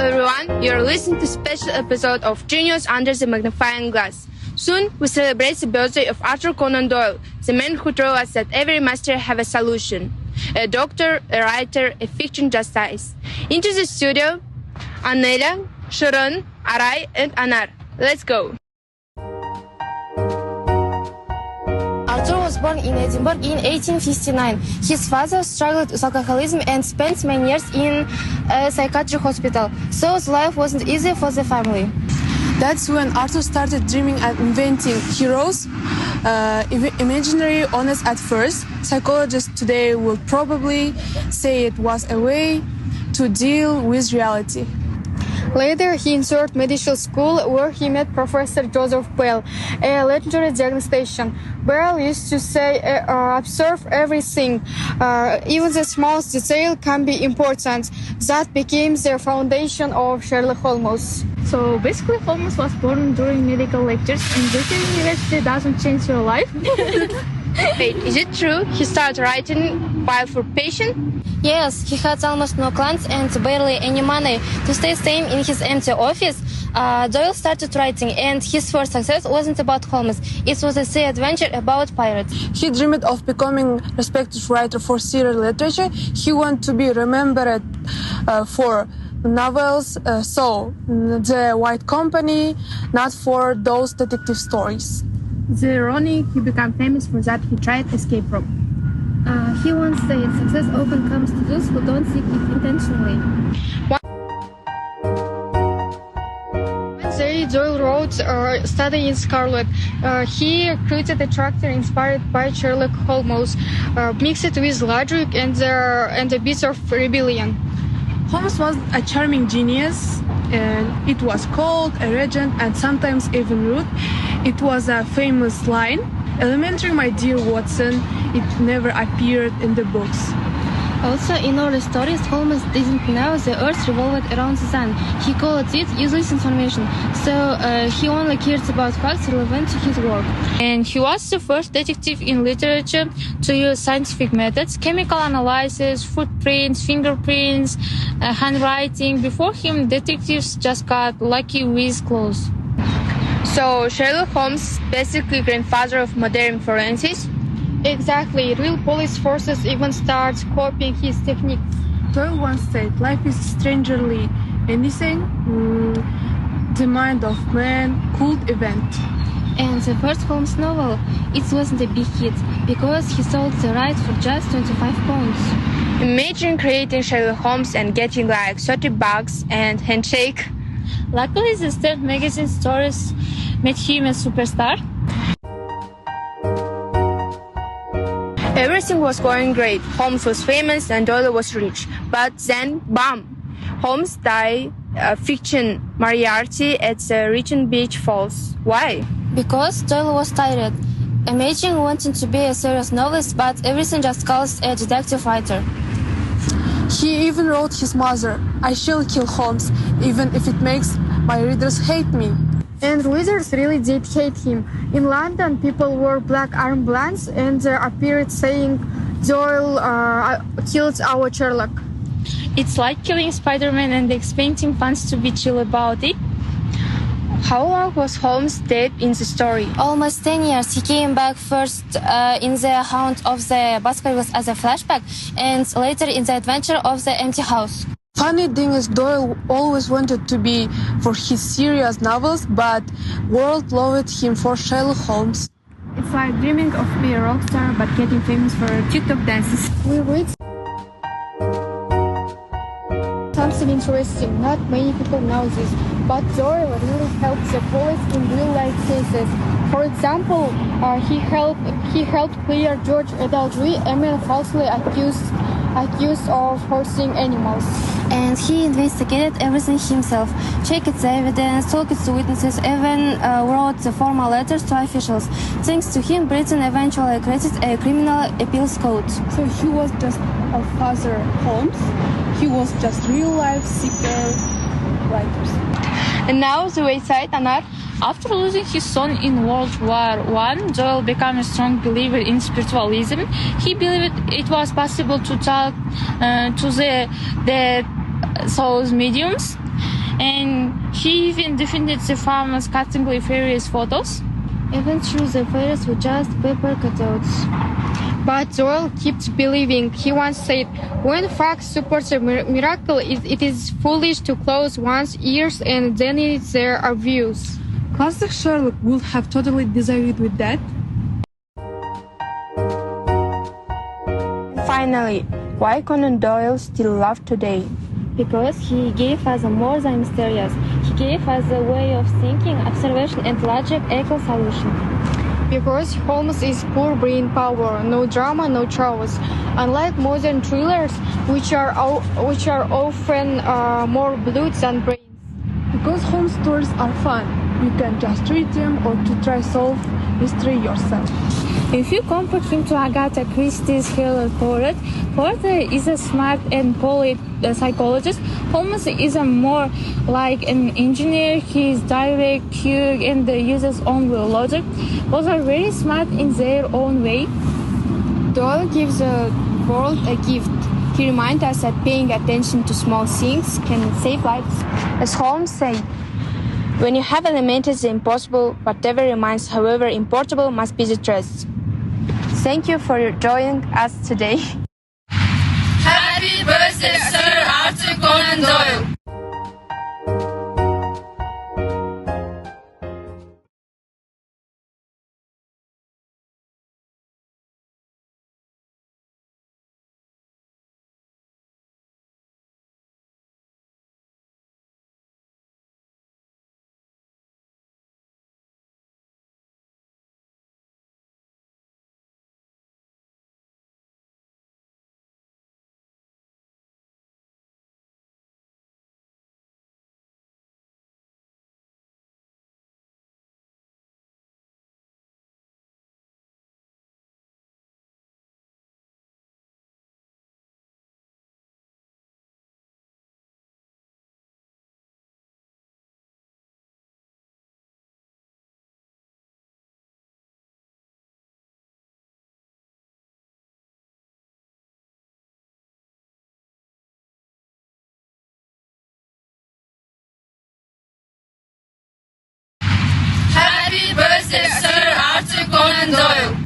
everyone, you're listening to a special episode of Genius Under the Magnifying Glass. Soon we celebrate the birthday of Arthur Conan Doyle, the man who told us that every mystery has a solution. A doctor, a writer, a fiction justice. Into the studio, Anela, Sharon, Aray and Anar. Let's go! Arthur was born in Edinburgh in 1859. His father struggled with alcoholism and spent many years in a psychiatric hospital, so life wasn't easy for the family. That's when Arthur started dreaming and inventing heroes, imaginary honest at first. Psychologists today will probably say it was a way to deal with reality. Later, he entered medical school where he met Professor Joseph Bell, a legendary diagnostician. Bell used to say, observe everything. Even the smallest detail can be important. That became the foundation of Sherlock Holmes. So basically, Holmes was born during medical lectures, and British University doesn't change your life. Wait, is it true he started writing while for patient? Yes, he had almost no clients and barely any money. To stay sane in his empty office, Doyle started writing, and his first success wasn't about Holmes. It was a sea adventure about pirates. He dreamed of becoming a respected writer for serial literature. He wanted to be remembered for novels, so the White Company, not for those detective stories. The irony, he became famous for that he tried to escape from. He once said, success often comes to those who don't seek it intentionally. One day, Doyle wrote Study in Scarlet. He created a character inspired by Sherlock Holmes, mixed it with logic and a bit of rebellion. Holmes was a charming genius, and it was cold, arrogant, and sometimes even rude. It was a famous line, "Elementary, my dear Watson." It never appeared in the books. Also, in all the stories, Holmes didn't know the Earth revolved around the Sun. He called it useless information, so he only cared about facts relevant to his work. And he was the first detective in literature to use scientific methods, chemical analysis, footprints, fingerprints, handwriting. Before him, detectives just got lucky with clothes. So Sherlock Holmes is basically grandfather of modern forensics. Exactly. Real police forces even start copying his technique. Doyle once said, life is strangely anything the mind of man could invent. And the first Holmes novel, it wasn't a big hit because he sold the rights for just £25. Imagine creating Sherlock Holmes and getting like 30 bucks and handshake. Luckily, the Stern magazine stories made him a superstar. Everything was going great. Holmes was famous and Doyle was rich. But then, bam! Holmes died. Fiction Moriarty at the Regent Beach Falls. Why? Because Doyle was tired. Imagine wanting to be a serious novelist, but everything just calls a detective writer. He even wrote his mother, "I shall kill Holmes, even if it makes my readers hate me." And readers really did hate him. In London, people wore black armbands and appeared saying, Doyle killed our Sherlock. It's like killing Spider-Man and expecting fans to be chill about it. How long was Holmes dead in the story? Almost 10 years. He came back first in The Hound of the Baskervilles as a flashback, and later in The Adventure of the Empty House. Funny thing is, Doyle always wanted to be for his serious novels, but world loved him for Sherlock Holmes. It's like dreaming of being a rock star but getting famous for TikTok dances. We read something interesting. Not many people know this, but Doyle really helped the police in real-life cases. For example, he helped clear George adultery, a man falsely accused of hurting animals. And he investigated everything himself, checked the evidence, talked to witnesses, even wrote the formal letters to officials. Thanks to him, Britain eventually created a criminal appeals code. So he was just a Father Holmes. He was just real-life secret writers. And now the wayside, Anar. After losing his son in World War I, Doyle became a strong believer in spiritualism. He believed it was possible to talk to the souls mediums. and he even defended the farmers cutting various photos. Even though the fairies were just paper cutouts. But Doyle kept believing. He once said, "When facts support a miracle, it is foolish to close one's ears and deny their views." Classic Sherlock would have totally disagreed with that. Finally, why Conan Doyle still loved today? Because he gave us more than mysterious. He gave us a way of thinking, observation, and logic equal solution. Because Holmes is pure brain power, no drama, no chaos. Unlike modern thrillers, which are often more blood than brains. Because Holmes stories are fun. You can just read them or to try solve mystery yourself. If you compare him to Agatha Christie's Sherlock Holmes, Poirot is a smart and polite psychologist. Holmes is a more like an engineer. He is direct, quick, and uses only logic. Both are very smart in their own way. Doyle gives the world a gift. He reminds us that paying attention to small things can save lives. As Holmes said, when you have eliminated the impossible, whatever remains, however importable, must be the truth. Thank you for joining us today. Happy birthday, Sir Arthur Conan Doyle! Happy birthday, Sir Arthur Conan Doyle!